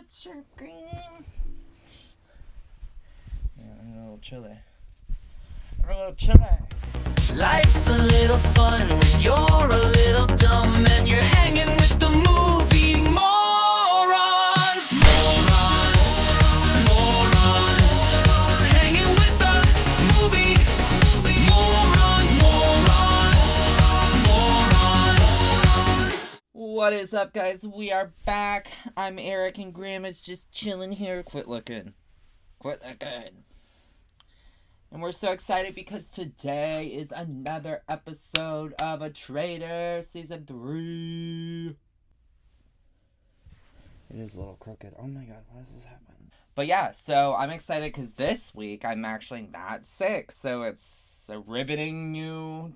What's your green? Yeah, I'm a little chilly. Life's a little fun when you're a little dumb and you're hanging with the movie morons. Morons. Hanging with the movie morons. What is up, guys? We are back. I'm Erik and Graham is just chilling here. Quit looking. And we're so excited because today is another episode of A Traitor Season 3. It is a little crooked. Oh my god, why does this happen? But yeah, so I'm excited because this week I'm actually not sick. So it's a riveting new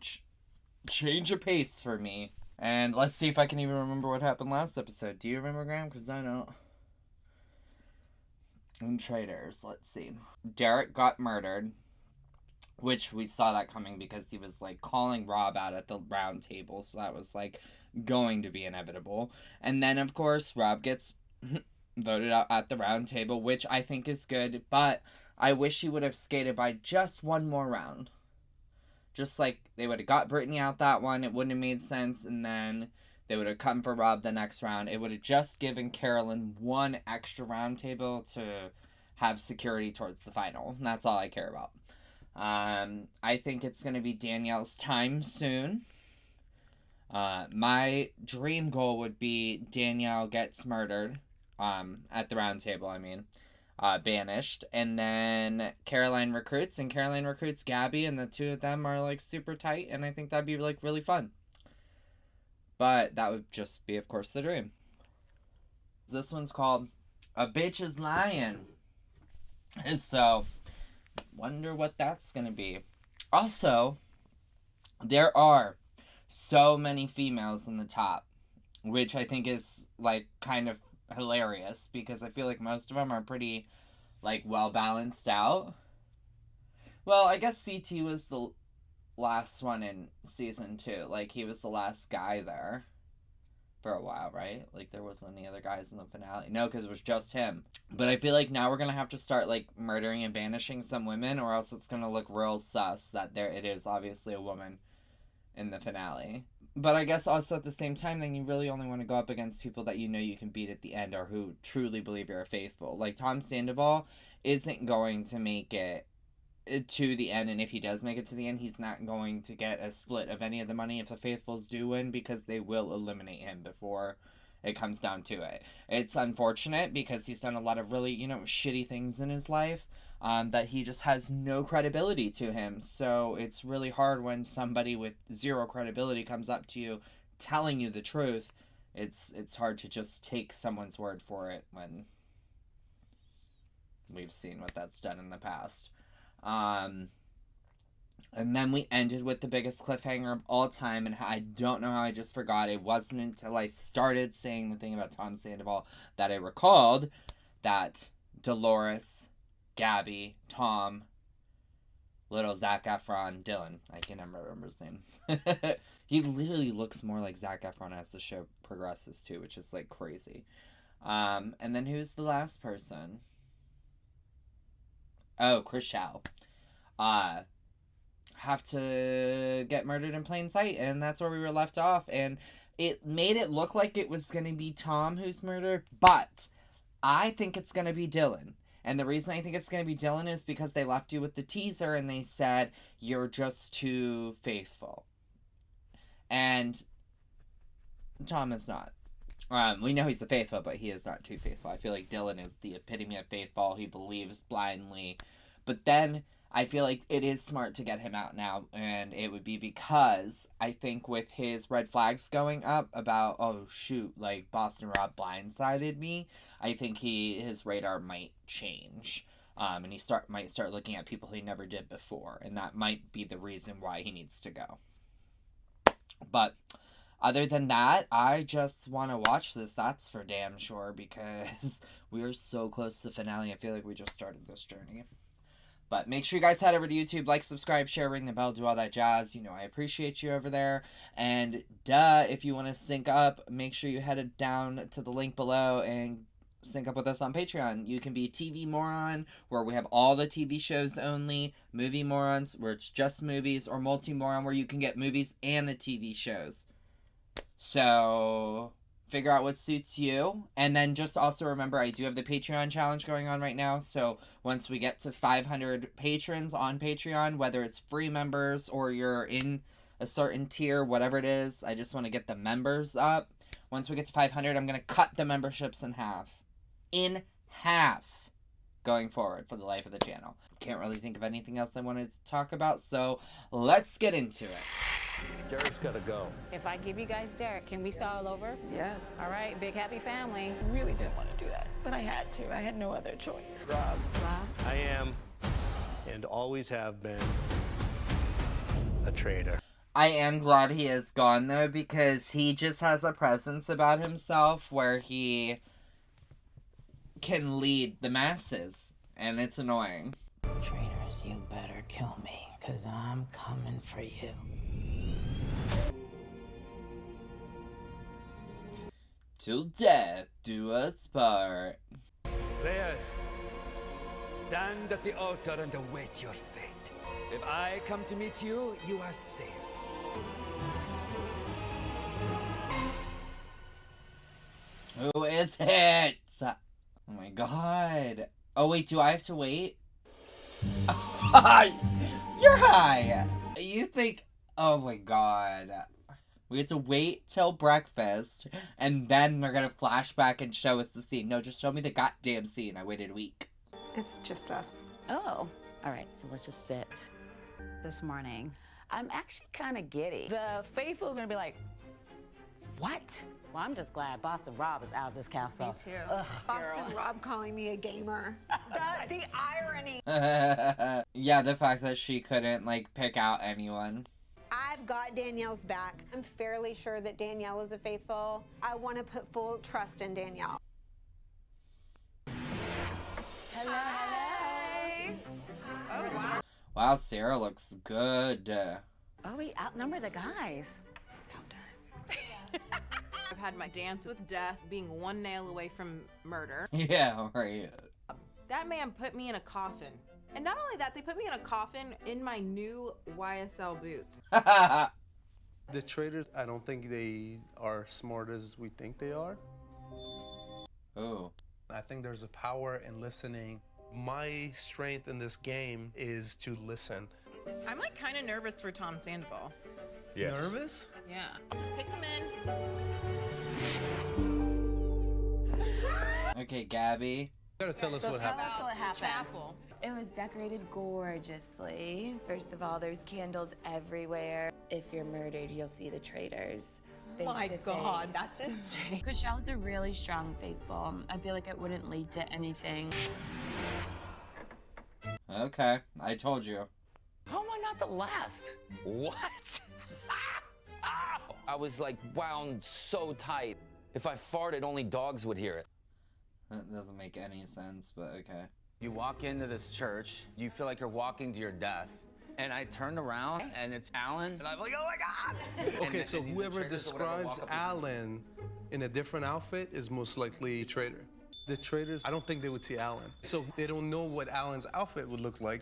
change of pace for me. And let's see if I can even remember what happened last episode. Do you remember, Graham? Because I don't. In Traitors, let's see. Derek got murdered. Which we saw that coming because he was, like, calling Rob out at the round table. So that was, like, going to be inevitable. And then, of course, Rob gets voted out at the round table, which I think is good. But I wish he would have skated by just one more round. Just like they would have got Brittany out that one. It wouldn't have made sense. And then they would have come for Rob the next round. It would have just given Carolyn one extra round table to have security towards the final. And that's all I care about. I think it's going to be Danielle's time soon. My dream goal would be Danielle gets murdered, at the round table, banished, and then Caroline recruits Gabby, and the two of them are, like, super tight, and I think that'd be, like, really fun. But that would just be, of course, the dream. This one's called A Bitch is Lying. So wonder what that's gonna be. Also, there are so many females in the top, which I think is, like, kind of hilarious, because I feel like most of them are pretty, like, well balanced out. Well, I guess CT was the last one in season 2. Like, he was the last guy there for a while, right? Like, there wasn't any other guys in the finale. No, because it was just him. But I feel like now we're gonna have to start, like, murdering and banishing some women, or else it's gonna look real sus that it is obviously a woman in the finale. But I guess also at the same time, then you really only want to go up against people that you know you can beat at the end, or who truly believe you're faithful. Like, Tom Sandoval isn't going to make it to the end, and if he does make it to the end, he's not going to get a split of any of the money if the faithfuls do win, because they will eliminate him before it comes down to it. It's unfortunate because he's done a lot of really, shitty things in his life, that he just has no credibility to him. So it's really hard when somebody with zero credibility comes up to you telling you the truth. It's hard to just take someone's word for it when we've seen what that's done in the past. And then we ended with the biggest cliffhanger of all time, and I don't know how I just forgot. It wasn't until I started saying the thing about Tom Sandoval that I recalled that Dolores, Gabby, Tom, little Zac Efron, Dylan, I can never remember his name. He literally looks more like Zac Efron as the show progresses too, which is, like, crazy. And then who's the last person? Oh, Chris Shao. Have to get murdered in plain sight, and that's where we were left off, and it made it look like it was going to be Tom who's murdered, but I think it's going to be Dylan. And the reason I think it's going to be Dylan is because they left you with the teaser, and they said, you're just too faithful. And Tom is not. We know he's the faithful, but he is not too faithful. I feel like Dylan is the epitome of faithful. He believes blindly. But then I feel like it is smart to get him out now, and it would be because I think with his red flags going up about, oh shoot, like, Boston Rob blindsided me, I think his radar might change. And he might start looking at people he never did before, and that might be the reason why he needs to go. But other than that, I just want to watch this, that's for damn sure, because we are so close to the finale. I feel like we just started this journey. But make sure you guys head over to YouTube, like, subscribe, share, ring the bell, do all that jazz. I appreciate you over there. And if you want to sync up, make sure you head down to the link below and sync up with us on Patreon. You can be TV Moron, where we have all the TV shows only, Movie Morons, where it's just movies, or Multi Moron, where you can get movies and the TV shows. So figure out what suits you. And then just also remember, I do have the Patreon challenge going on right now. So once we get to 500 patrons on Patreon, whether it's free members or you're in a certain tier, whatever it is, I just want to get the members up. Once we get to 500, I'm going to cut the memberships in half. In half. Going forward for the life of the channel. Can't really think of anything else I wanted to talk about, so let's get into it. Derek's gotta go. If I give you guys Derek, can we start all over? Yes. All right, big happy family. I really didn't want to do that, but I had to. I had no other choice. Rob. Rob? I am, and always have been, a traitor. I am glad he is gone, though, because he just has a presence about himself where he can lead the masses, and it's annoying. Traitors, you better kill me, because I'm coming for you. Till death do us part. Players, stand at the altar and await your fate. If I come to meet you, you are safe. Who is it? Oh my god. Oh wait, do I have to wait? You're high! You think... Oh my god. We have to wait till breakfast, and then they're gonna flash back and show us the scene. No, just show me the goddamn scene. I waited a week. It's just us. Oh, all right, so let's just sit. This morning, I'm actually kind of giddy. The faithful's gonna be like, what? Well, I'm just glad Boston Rob is out of this castle. Me too. Ugh, Boston girl. Rob calling me a gamer. The irony. Yeah, the fact that she couldn't, like, pick out anyone. I've got Danielle's back. I'm fairly sure that Danielle is a faithful. I want to put full trust in Danielle. Hello, Hi. Oh, wow. Wow, Sarah looks good. Oh, we outnumber the guys. I've had my dance with death, being one nail away from murder. Yeah, right. That man put me in a coffin. And not only that, they put me in a coffin in my new YSL boots. The traitors, I don't think they are smart as we think they are. Oh. I think there's a power in listening. My strength in this game is to listen. I'm like kind of nervous for Tom Sandoval. Yes. Nervous? Yeah. Pick him in. Okay, Gabby. You gotta tell us what Tell happened. us what happened. Chapel. It was decorated gorgeously. First of all, there's candles everywhere. If you're murdered, you'll see the traitors. My God, that's insane. Because Shawna's a really strong faithful. I feel like it wouldn't lead to anything. Okay, I told you. How am I not the last? What? I was like wound so tight. If I farted, only dogs would hear it. That doesn't make any sense, but okay. You walk into this church, you feel like you're walking to your death. And I turned around and it's Alan. And I'm like, oh my God! Okay, so and the whoever traitors or whatever describes walk up behind me. Alan in a different outfit is most likely a traitor. The traitors, I don't think they would see Alan. So they don't know what Alan's outfit would look like.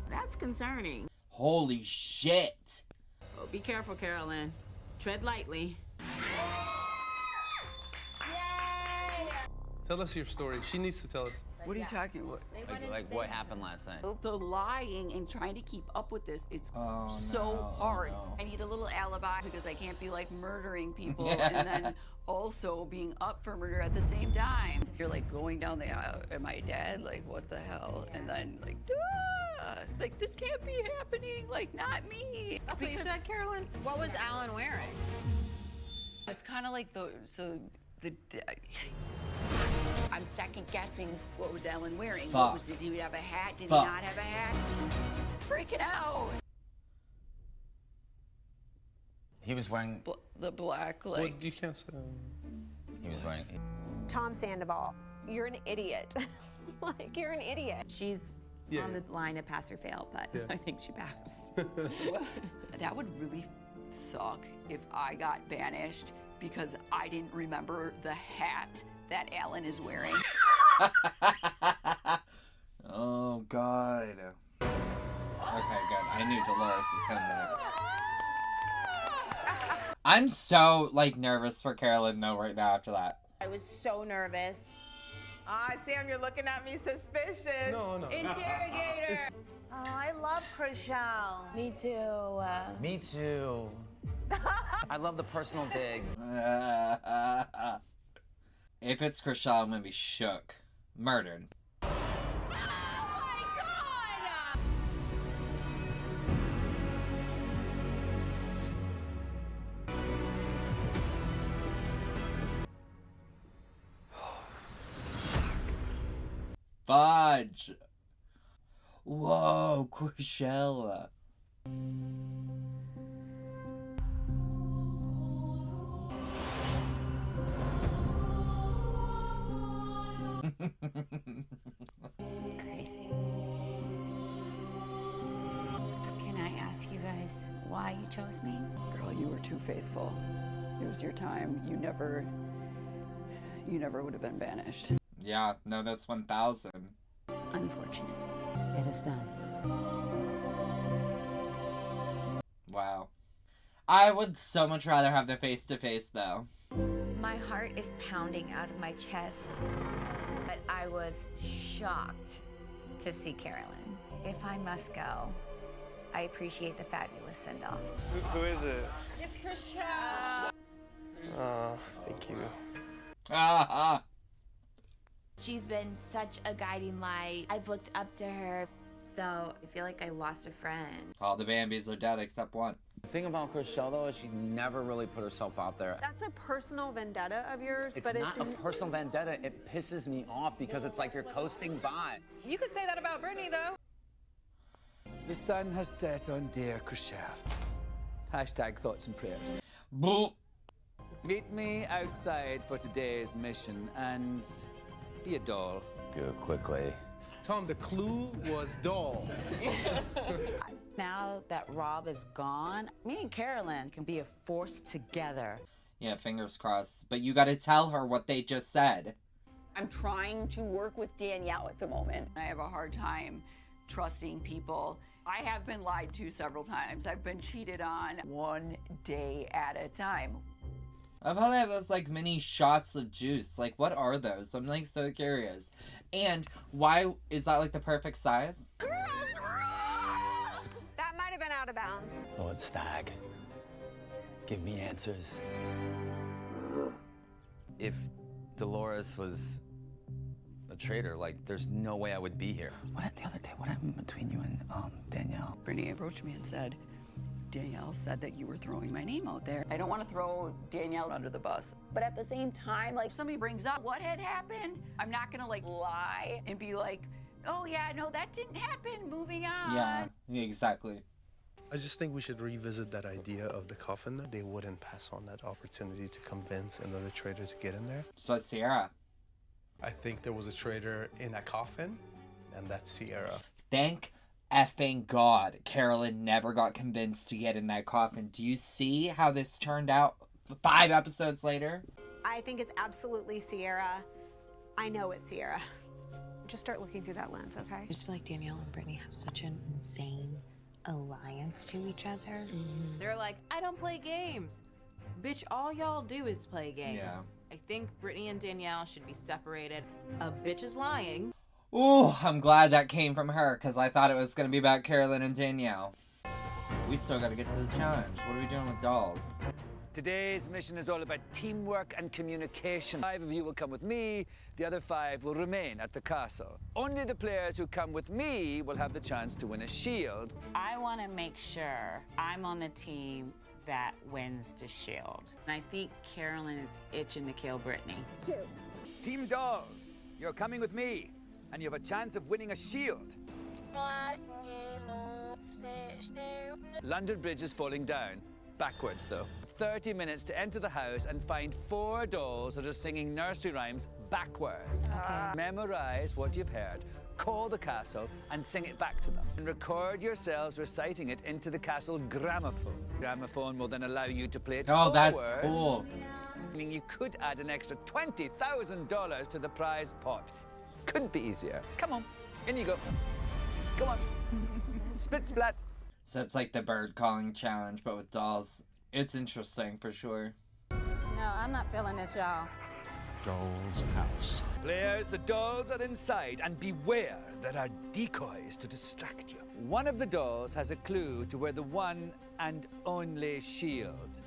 That's concerning. Holy shit! Oh, be careful, Carolyn. Tread lightly. Tell us your story. She needs to tell us. What are you talking about? Like what happened last night? The lying and trying to keep up with this, it's Oh, so no, hard. oh, no. I need a little alibi because I can't be like murdering people and then also being up for murder at the same time. You're like going down the aisle, am I dead? Like what the hell? And then like, like this can't be happening, like not me. That's what you said, Carolyn? What was Alan wearing? It's kind of like I'm second guessing what was Alan wearing. Fuck. What was it? Did he have a hat? Did Fuck. he not have a hat? Freaking out. He was wearing. The black, like. Well, you can't say. He was wearing. Tom Sandoval, you're an idiot. Like, you're an idiot. She's Yeah. on the line to pass or fail, but Yeah. I think she passed. That would really suck if I got banished because I didn't remember the hat that Alan is wearing. Oh, God. Okay, good. I knew Dolores was coming back. I'm so, like, nervous for Carolyn, though, right now after that. I was so nervous. Ah, Sam, you're looking at me suspicious. No. Interrogator! Oh, I love Chriselle. Me too. Me too. I love the personal digs. If it's Chriselle, I'm gonna be shook. Murdered. Fudge! Whoa, Chriselle. Crazy. Can I ask you guys why you chose me? Girl, you were too faithful. It was your time. You never would have been banished. Yeah, no, that's 1,000. Unfortunate. It is done. Wow. I would so much rather have the face-to-face, though. My heart is pounding out of my chest, but I was shocked to see Carolyn. If I must go, I appreciate the fabulous send-off. Who is it? It's Chriselle. Thank you. She's been such a guiding light. I've looked up to her, so I feel like I lost a friend. All the Bambis are dead except one. The thing about Chriselle, though, is she never really put herself out there. That's a personal vendetta of yours, It's but not a personal vendetta. It pisses me off because it's like you're coasting by. You could say that about Brittany, though. The sun has set on dear Chriselle. Hashtag thoughts and prayers. Boo. Meet me outside for today's mission and be a doll. Do it quickly. Tom, the clue was doll. Now that Rob is gone, me and Carolyn can be a force together. Yeah, fingers crossed. But you gotta tell her what they just said. I'm trying to work with Danielle at the moment. I have a hard time trusting people. I have been lied to several times. I've been cheated on one day at a time. I've how they have those, like, mini shots of juice. Like, what are those? I'm, like, so curious. And why is that, like, the perfect size? That might have been out of bounds. Lord Stag, give me answers. If Dolores was a traitor, like, there's no way I would be here. The other day, what happened between you and Danielle? Brittany approached me and said, Danielle said that you were throwing my name out there. I don't want to throw Danielle under the bus. But at the same time, like, somebody brings up what had happened, I'm not gonna, like, lie and be like, oh yeah, no, that didn't happen, moving on. Yeah, exactly. I just think we should revisit that idea of the coffin. They wouldn't pass on that opportunity to convince another traitor to get in there. So Sierra. I think there was a traitor in that coffin, and that's Sierra. Thank effing God Carolyn never got convinced to get in that coffin. Do you see how this turned out 5 episodes later? I think it's absolutely Sierra. I know it's Sierra. Just start looking through that lens, okay? I just feel like Danielle and Brittany have such an insane alliance to each other. They're like, I don't play games. Bitch, all y'all do is play games. Yeah. I think Brittany and Danielle should be separated. A bitch is lying. Ooh, I'm glad that came from her, because I thought it was going to be about Carolyn and Danielle. We still got to get to the challenge. What are we doing with dolls? Today's mission is all about teamwork and communication. 5 of you will come with me, the other 5 will remain at the castle. Only the players who come with me will have the chance to win a shield. I want to make sure I'm on the team that wins the shield. And I think Carolyn is itching to kill Brittany. Team Dolls, you're coming with me, and you have a chance of winning a shield. London Bridge is falling down. Backwards, though. 30 minutes to enter the house and find 4 dolls that are singing nursery rhymes backwards. Memorize what you've heard, call the castle, and sing it back to them. And record yourselves reciting it into the castle gramophone. Gramophone will then allow you to play it Oh, forwards. that's cool. Meaning you could add an extra $20,000 to the prize pot. Couldn't be easier. Come on, in you go. Come on. Split splat. So it's like the bird calling challenge, but with dolls. It's interesting for sure. No, I'm not feeling this, y'all. Doll's house. Players, the dolls are inside, and beware, there are decoys to distract you. One of the dolls has a clue to where the one and only shield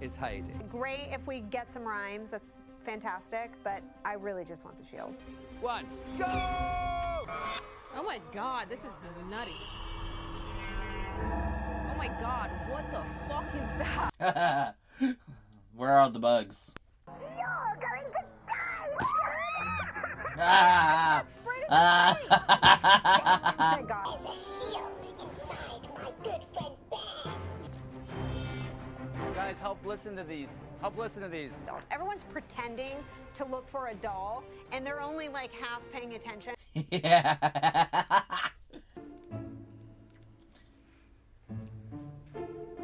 is hiding. Great if we get some rhymes. That's fantastic. But I really just want the shield. One, go! Oh my god, this is nutty. Oh my god, what the fuck is that? Where are all the bugs? Ah! Guys, help listen to these. Help listen to these. Everyone's pretending to look for a doll, and they're only like half paying attention. Yeah.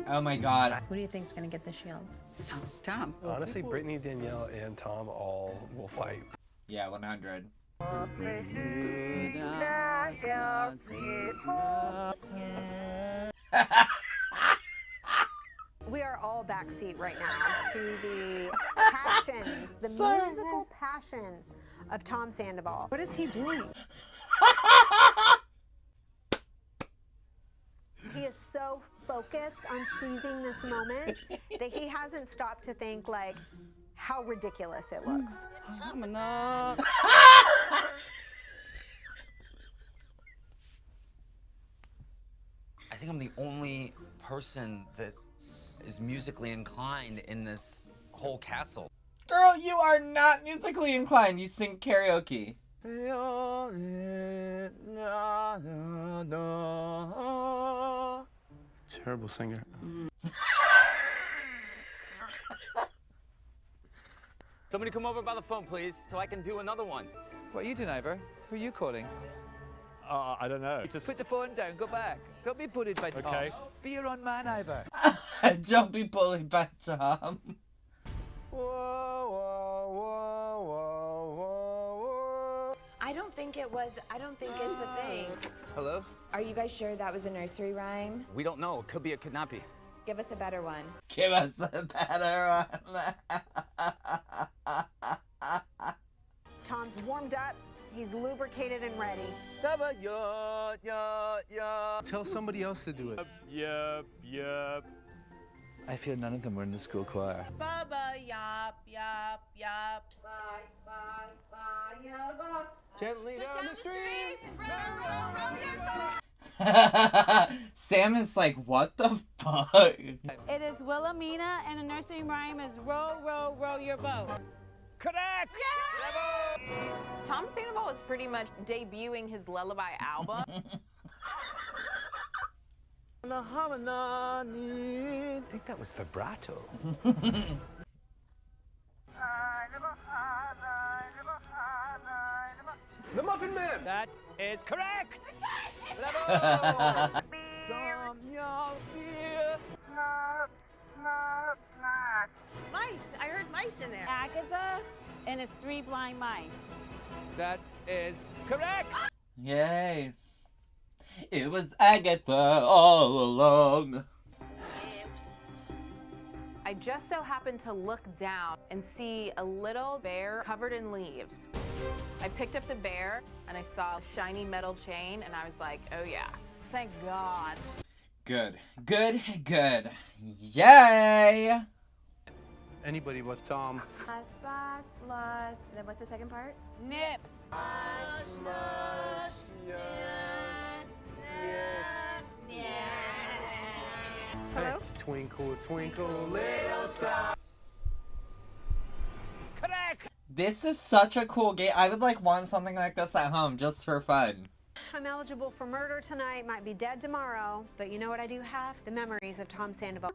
Oh my god. Who do you think's gonna get the shield? Tom. Honestly, Brittany, Danielle, and Tom all will fight. Yeah, 100. We are all backseat right now to the passions, the musical passion of Tom Sandoval. What is he doing? He is so focused on seizing this moment that he hasn't stopped to think like how ridiculous it looks. I think I'm the only person that is musically inclined in this whole castle. Girl, you are not musically inclined. You sing karaoke. Terrible singer. Somebody come over by the phone, please, so I can do another one. What are you doing, Ivor? Who are you calling? I don't know. Just Put the phone down, go back. Don't be bullied by Tom. Okay. Be your own man, Ivor. Don't be bullied by Tom. I don't think it's a thing. Hello? Are you guys sure that was a nursery rhyme? We don't know. It could be a kidnapping. Give us a better one. Give us a better one. Tom's warmed up, he's lubricated and ready. Tell somebody else to do it. Yep. I feel none of them were in the school choir. Bubba, yop, yop, yop. Bye, bye, bye, your box. Gently down the street. Sam is like, what the fuck? It is Wilhelmina, and the nursery rhyme is row, row, row your boat. Correct! Yeah! Tom Sandoval is pretty much debuting his Lullaby album. I think that was vibrato. The Muffin Man! That is correct! Bravo! Some y'all here. Mice! I heard mice in there. Agatha and his 3 blind mice. That is correct! Yay. It was Agatha all along. I just so happened to look down and see a little bear covered in leaves. I picked up the bear and I saw a shiny metal chain and I was like, oh yeah, thank God. Good. Yay! Anybody but Tom. Lost. Then what's the second part? Nips. Hello? Twinkle, twinkle, little star. Correct! This is such a cool game. I would like want something like this at home just for fun. I'm eligible for murder tonight, might be dead tomorrow, but you know what I do have? The memories of Tom Sandoval.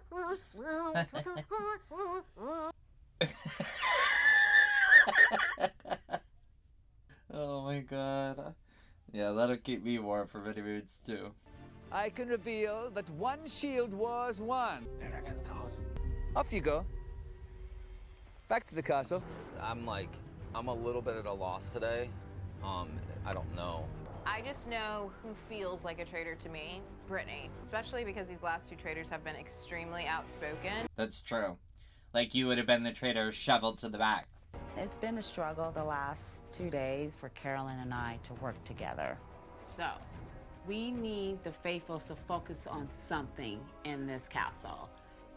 Oh my god. Yeah, that'll keep me warm for many moods too. I can reveal that one shield was won. Off you go. Back to the castle. I'm a little bit at a loss today. I don't know. I just know who feels like a traitor to me, Brittany. Especially because these last two traitors have been extremely outspoken. That's true. Like, you would have been the traitor shoveled to the back. It's been a struggle the last 2 days for Carolyn and I to work together. So, we need the faithfuls to focus on something in this castle,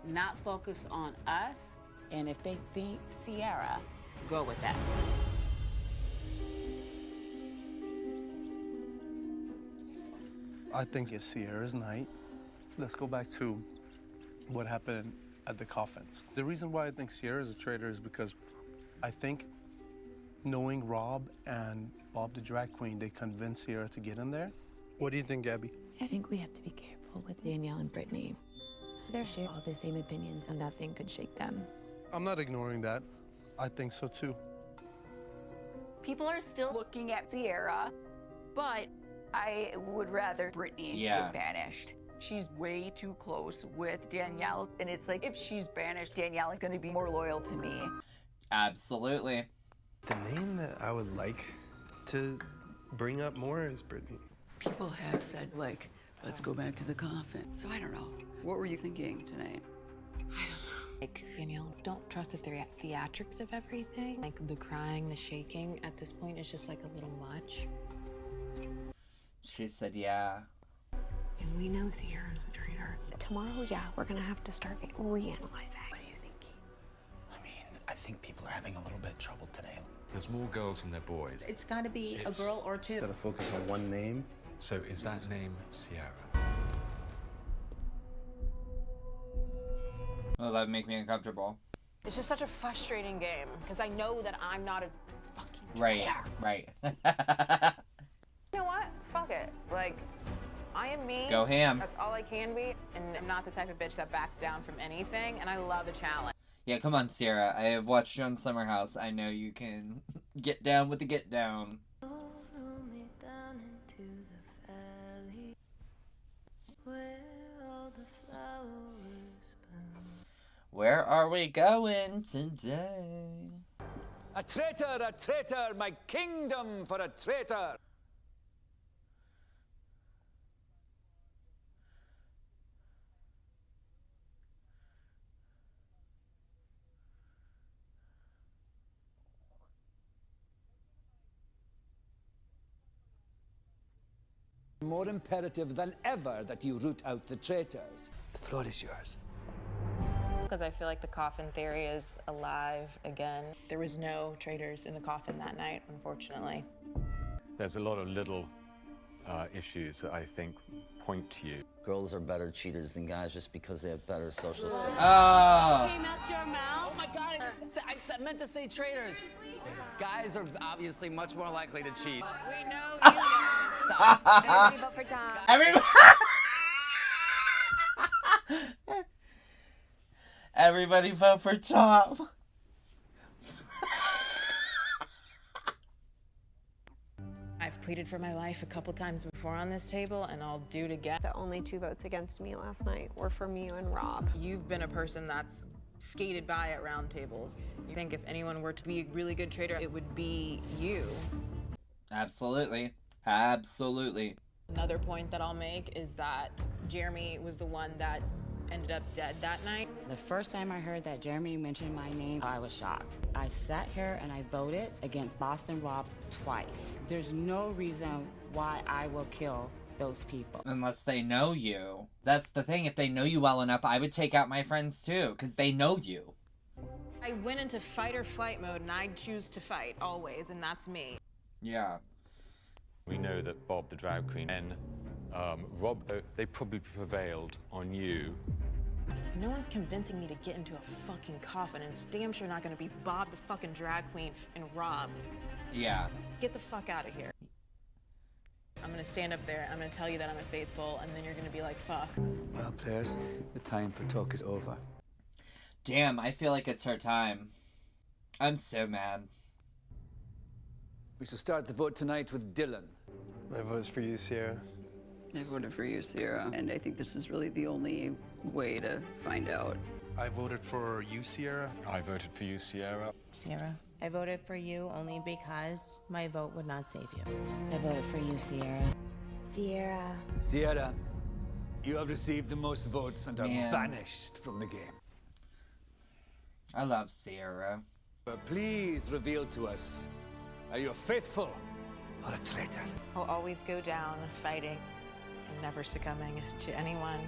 not focus on us, and if they think Sierra, go with that. I think it's Sierra's night. Let's go back to what happened at the coffins. The reason why I think Sierra's a traitor is because I think knowing Rob and Bob the drag queen, they convinced Sierra to get in there. What do you think, Gabby? I think we have to be careful with Danielle and Brittany. They share all the same opinions and nothing could shake them. I'm not ignoring that. I think so too. People are still looking at Sierra, but I would rather Brittany get banished. She's way too close with Danielle, and it's like, if she's banished, Danielle is going to be more loyal to me. Absolutely. The name that I would like to bring up more is Brittany. People have said, like, let's go back to the coffin. So I don't know. What were you thinking tonight? Like, Danielle, don't trust the theatrics of everything. Like, the crying, the shaking, at this point is just, like, a little much. She said, yeah. And we know Sierra's a traitor. Tomorrow, yeah, we're gonna have to start reanalyzing. What are you thinking? I mean, I think people are having a little bit of trouble today. There's more girls than there are boys. It's got to be a girl or two. Gotta focus on one name. So is that name Sierra? Well, that would make me uncomfortable. It's just such a frustrating game because I know that I'm not a fucking Right, traitor. right. You know what? Fuck it. Like, I am me. Go ham. That's all I can be. And I'm not the type of bitch that backs down from anything. And I love a challenge. Yeah, come on, Sierra. I have watched you on Summer House. I know you can get down with the get down. Where are we going today? A traitor, my kingdom for a traitor. More imperative than ever that you root out the traitors. The floor is yours. Because I feel like the coffin theory is alive again. There was no traitors in the coffin that night, unfortunately. There's a lot of little issues that I think point to you. Girls are better cheaters than guys just because they have better social skills. Oh. Came out your mouth? Oh my God, I meant to say traitors. Guys are obviously much more likely to cheat. We know you know. Stop. Everybody vote for Tom. Everybody vote for Tom. I've pleaded for my life a couple times before on this table, and I'll do it again. The only 2 votes against me last night were from you and Rob. You've been a person that's skated by at round tables. You think if anyone were to be a really good traitor, it would be you. Absolutely. Absolutely. Another point that I'll make is that Jeremy was the one that ended up dead that night. The first time I heard that Jeremy mentioned my name, I was shocked. I've sat here and I voted against Boston Rob twice. There's no reason why I will kill those people. Unless they know you. That's the thing. If they know you well enough, I would take out my friends too, because they know you. I went into fight or flight mode, and I choose to fight always, and that's me. Yeah. We know that Bob the drag queen and Rob, they probably prevailed on you. No one's convincing me to get into a fucking coffin, and it's damn sure not gonna be Bob the fucking drag queen and Rob. Yeah. Get the fuck out of here. I'm gonna stand up there, I'm gonna tell you that I'm a faithful, and then you're gonna be like, fuck. Well, players, the time for talk is over. Damn, I feel like it's her time. I'm so mad. We shall start the vote tonight with Dylan. My vote's for you, Sierra. I voted for you, Sierra, and I think this is really the only way to find out. I voted for you, Sierra. I voted for you, Sierra. Sierra. I voted for you only because my vote would not save you. I voted for you, Sierra. Sierra. Sierra, you have received the most votes and are Man. banished from the game. I love Sierra. But please reveal to us, are you a faithful or a traitor? I'll always go down fighting and never succumbing to anyone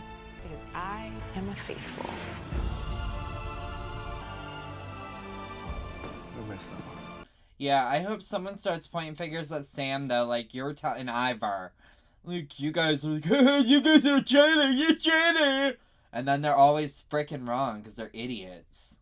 because I am a faithful. I missed that one. Yeah, I hope someone starts pointing fingers at Sam, though. Like, you're telling Ivar. Like, you guys are like, you guys are cheating, you cheating! And then they're always freaking wrong, because they're idiots.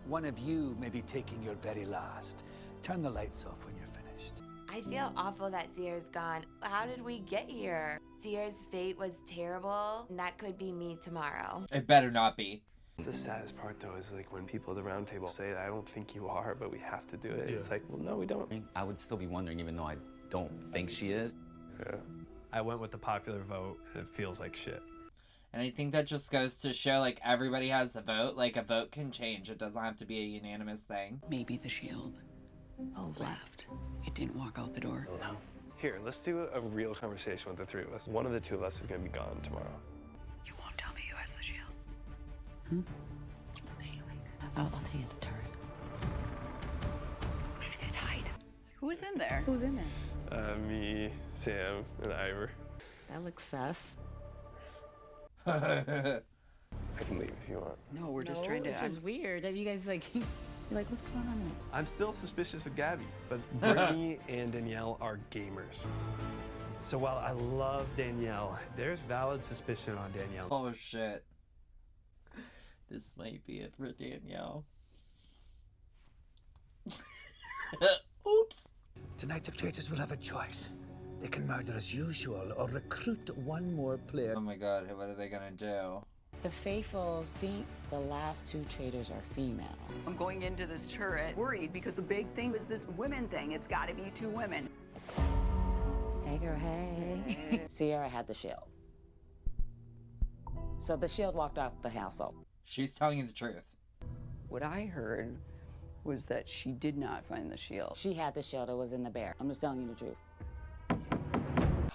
One of you may be taking your very last. Turn the lights off when you're finished. I feel awful that Sierra's gone. How did we get here? Sierra's fate was terrible, and that could be me tomorrow. It better not be. The saddest part, though, is like when people at the round table say, I don't think you are, but we have to do it. Yeah. It's like, well, no, we don't. I would still be wondering, even though I don't think she is. Yeah. I went with the popular vote, and it feels like shit. And I think that just goes to show, like, everybody has a vote. Like, a vote can change. It doesn't have to be a unanimous thing. Maybe the shield left. It didn't walk out the door. No. Here, let's do a real conversation with the three of us. One of the two of us is going to be gone tomorrow. You won't tell me who has the shield. I'll tell you at the turret. Hide. Who's in there? Who's in there? Me, Sam, and Ivor. That looks sus. I can leave if you want. No, we're just trying to. It's just weird that you guys like. You're like, what's going on there? I'm still suspicious of Gabby, but Brittany and Danielle are gamers. So while I love Danielle, there's valid suspicion on Danielle. Oh, shit. This might be it for Danielle. Oops. Tonight the traitors will have a choice. They can murder as usual or recruit one more player. Oh my god, what are they gonna do? The Faithfuls think the last two traitors are female. I'm going into this turret worried because the big thing is this women thing. It's got to be 2 women. Hey, girl, hey. Sierra had the shield. So the shield walked out the household. She's telling you the truth. What I heard was that she did not find the shield. She had the shield. It was in the bear. I'm just telling you the truth.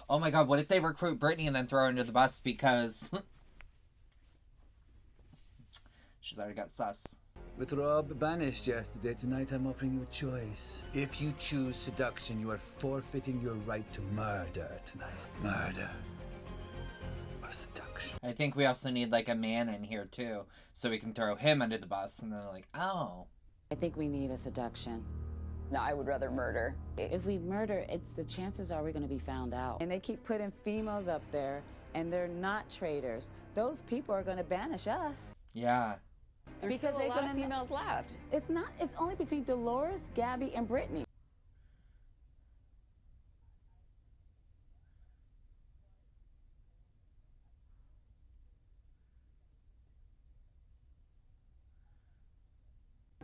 Oh my god, what if they recruit Brittany and then throw her under the bus because she's already got sus. With Rob banished yesterday, tonight I'm offering you a choice. If you choose seduction, you are forfeiting your right to murder tonight. Murder or seduction. I think we also need like a man in here too, so we can throw him under the bus and then they're like, oh. I think we need a seduction. No, I would rather murder. If we murder, it's the chances are we're going to be found out. And they keep putting females up there, and they're not traitors. Those people are going to banish us. Yeah. There's because still a lot of females left. It's not. It's only between Dolores, Gabby, and Brittany.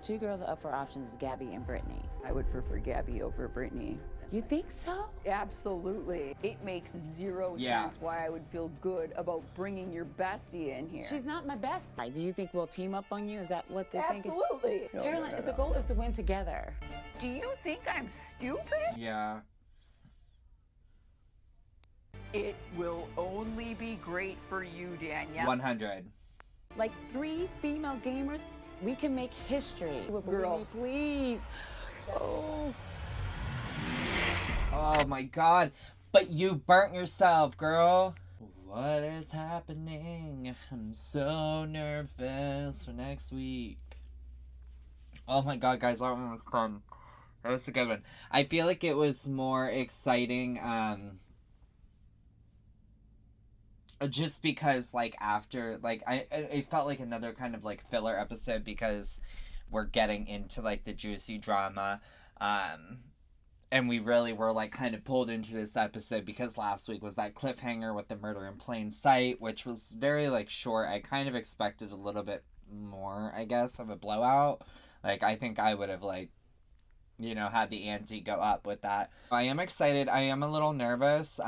Two girls are up for options is Gabby and Brittany. I would prefer Gabby over Brittany. You think so? Absolutely. It makes zero sense why I would feel good about bringing your bestie in here. She's not my best. Do you think we'll team up on you? Is that what they think? Absolutely. Caroline, the goal is to win together. Do you think I'm stupid? Yeah. It will only be great for you, Danielle. 100. Like 3 female gamers, we can make history. Girl, me, please. Oh. Oh my god. But you burnt yourself, girl. What is happening? I'm so nervous for next week. Oh my god, guys, that one was fun. That was a good one. I feel like it was more exciting, just because, like, after, like, it felt like another kind of, like, filler episode because we're getting into, like, the juicy drama, and we really were, like, kind of pulled into this episode because last week was that cliffhanger with the murder in plain sight, which was very, like, short. I kind of expected a little bit more, I guess, of a blowout. Like, I think I would have, like, you know, had the ante go up with that. I am excited. I am a little nervous.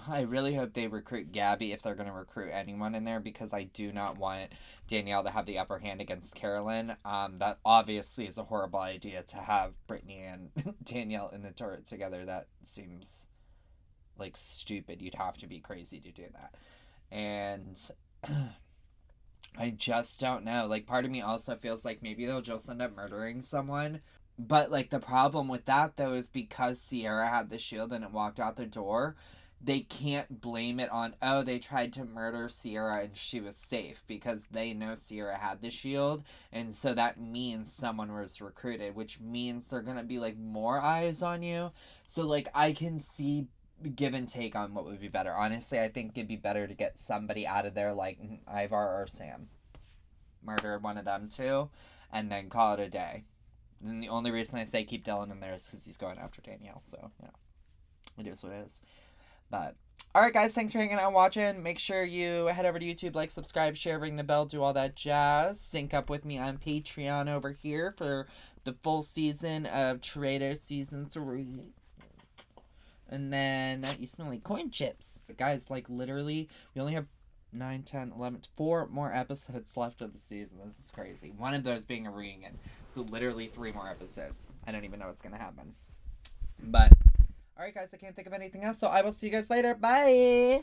I really hope they recruit Gabby if they're going to recruit anyone in there, because I do not want Danielle to have the upper hand against Carolyn. That obviously is a horrible idea to have Brittany and Danielle in the turret together. That seems like stupid. You'd have to be crazy to do that. And I just don't know. Like, part of me also feels like maybe they'll just end up murdering someone. But, like, the problem with that, though, is because Sierra had the shield and it walked out the door, they can't blame it on, oh, they tried to murder Sierra and she was safe, because they know Sierra had the shield, and so that means someone was recruited, which means they're gonna be, like, more eyes on you. So, like, I can see give and take on what would be better. Honestly, I think it'd be better to get somebody out of there like Ivar or Sam. Murder one of them too, and then call it a day. And the only reason I say keep Dylan in there is because he's going after Danielle, so, you know, it is what it is. But, alright guys, thanks for hanging out and watching. Make sure you head over to YouTube, like, subscribe, share, ring the bell, do all that jazz. Sync up with me on Patreon over here for the full season of Traitors Season 3. And then, you smell like corn chips. But guys, like, literally, we only have 9, 10, 11, 4 more episodes left of the season. This is crazy. One of those being a reunion. So literally 3 more episodes. I don't even know what's going to happen. But, alright guys, I can't think of anything else. So I will see you guys later. Bye!